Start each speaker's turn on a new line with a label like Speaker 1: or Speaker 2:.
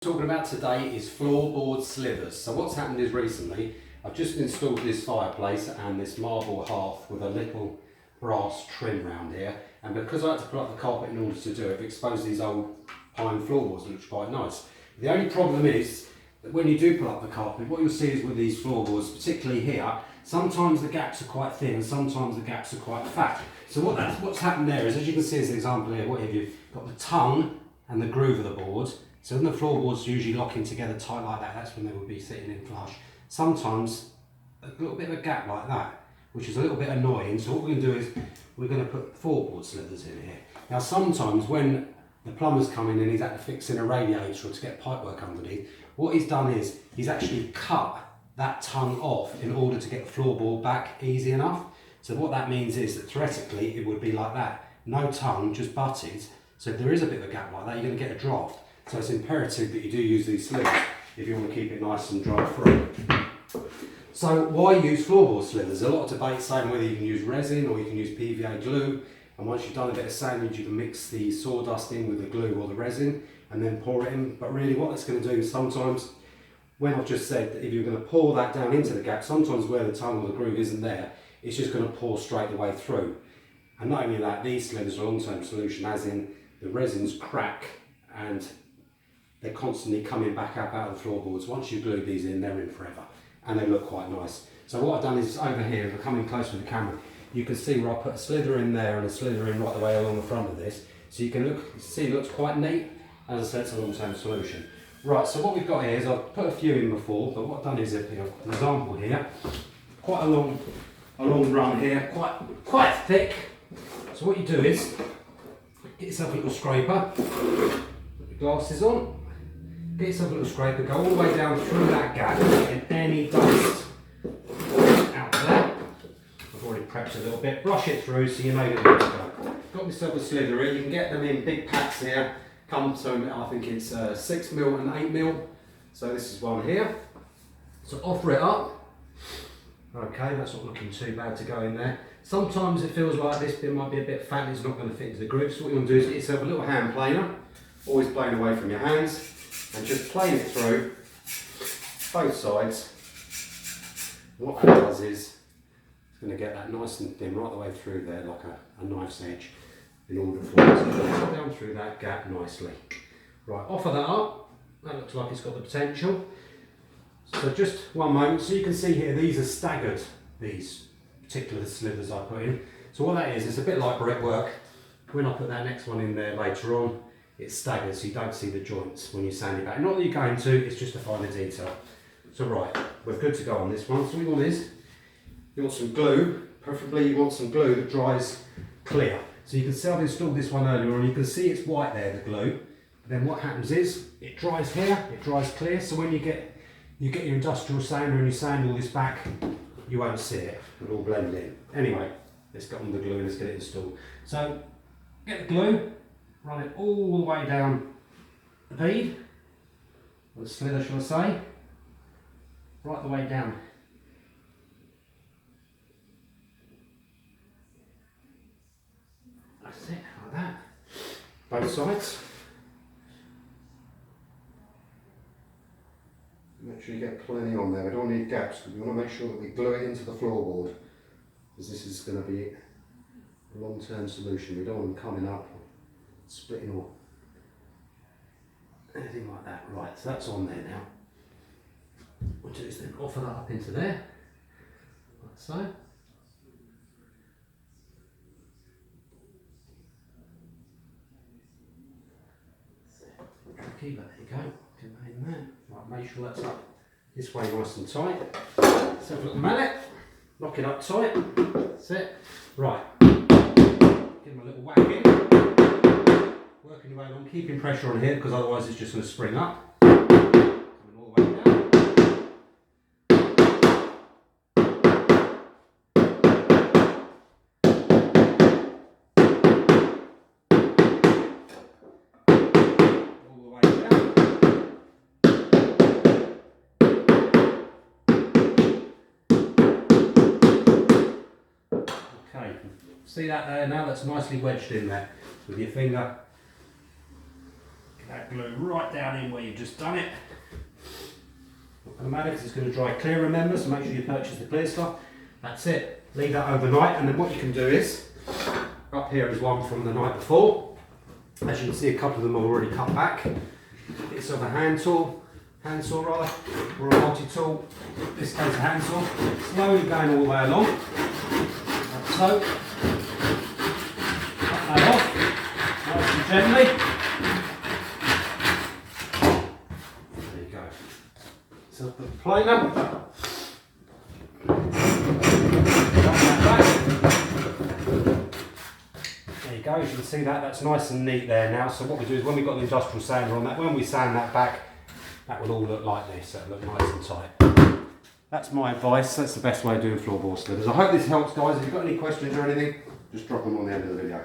Speaker 1: Talking about today is floorboard slithers. So what's happened is recently I've just installed this fireplace and this marble hearth with a little brass trim round here, and because I had to put up the carpet in order to do it, I've exposed these old pine floorboards, which looks quite nice. The only problem is that when you do put up the carpet, what you'll see is with these floorboards, particularly here, sometimes the gaps are quite thin and sometimes the gaps are quite fat. So what's happened there is, as you can see as an example here, what have you got? The tongue and the groove of the board. So when the floorboards are usually locking together tight like that, that's when they would be sitting in flush. Sometimes a little bit of a gap like that, which is a little bit annoying. So what we're going to do is we're going to put floorboard slithers in here. Now sometimes when the plumber's come in and he's had to fix in a radiator or to get pipework underneath, what he's done is he's actually cut that tongue off in order to get the floorboard back easy enough. So what that means is that theoretically it would be like that. No tongue, just butted. So if there is a bit of a gap like that, you're going to get a draft. So it's imperative that you do use these slivers if you want to keep it nice and dry free. So why use floorboard slivers? There's a lot of debate saying whether you can use resin or you can use PVA glue, and once you've done a bit of sandage you can mix the sawdust in with the glue or the resin and then pour it in. But really what that's going to do is sometimes, when I've just said that if you're going to pour that down into the gap, sometimes where the tongue or the groove isn't there, it's just going to pour straight the way through. And not only that, these slivers are a long-term solution, as in the resins crack and they're constantly coming back up out of the floorboards. Once you glue these in, they're in forever, and they look quite nice. So what I've done is over here, if I come in close with the camera, you can see where I put a slither in there and a slither in right the way along the front of this. So you can see it looks quite neat. As I said, it's a long-term solution. Right, so what we've got here is I've put a few in before, but what I've done is an example here, quite a long run here, quite thick. So what you do is get yourself a little scraper, put your glasses on. Get yourself a little scraper, go all the way down through that gap, and any dust out there. I've already prepped a little bit, brush it through so you know you're good to go. Got myself a slither in, you can get them in big packs here, come to, I think it's 6mm and 8mm, so this is one here. So offer it up. Okay, that's not looking too bad to go in there. Sometimes it feels like this bit might be a bit fat, it's not going to fit into the groove, so what you want to do is get yourself a little hand planer, always plane away from your hands, and just plane it through both sides. What that does is it's going to get that nice and thin right the way through there, like a knife's edge, in order for it to go down through that gap nicely. Right, offer that up. That looks like it's got the potential. So just one moment, so you can see here these are staggered, these particular slithers I put in. So what that is, it's a bit like brickwork. When I put that next one in there later on, it's staggered so you don't see the joints when you sand it back. Not that you're going to, it's just to find the detail. So right, we're good to go on this one. So what you want is, you want some glue, preferably you want some glue that dries clear. So you can see I've installed this one earlier on, you can see it's white there, the glue. Then what happens is, it dries here, it dries clear, so when you get your industrial sander and you sand all this back, you won't see it, it'll all blend in. Anyway, let's get on the glue and let's get it installed. So, get the glue, run it all the way down the bead, or the slither shall I say, right the way down. That's it, like that. Both sides. Make sure you get plenty on there, we don't need gaps because we want to make sure that we glue it into the floorboard, because this is going to be a long-term solution. We don't want them coming up, splitting or anything like that. Right, so that's on there now. What we'll do is then offer that up into there, like so. Keep that, there you go, get that in there. Right, make sure that's up this way nice and tight. Let's have a little mallet, lock it up tight, that's it. Right, give them a little whack in, working your way along, keeping pressure on here because otherwise it's just going to spring up. Coming all the way down. Okay, see that there now? That's nicely wedged in there with your finger. that glue right down in where you've just done it. Not going to matter because it's going to dry clear, remember, so make sure you purchase the clear stuff. That's it. Leave that overnight, and then what you can do is, up here is one from the night before. As you can see, a couple of them are already cut back. It's of a handsaw rather, or a multi-tool. In this case, a handsaw. Slowly going all the way along, like so. Cut that off, nice and gently. There you go. So put the planer. There you go, as you can see that's nice and neat there now. So what we do is when we've got the industrial sander on that, when we sand that back, that will all look like this, it'll look nice and tight. That's my advice, that's the best way of doing floorboard slivers. I hope this helps, guys. If you've got any questions or anything, just drop them on the end of the video.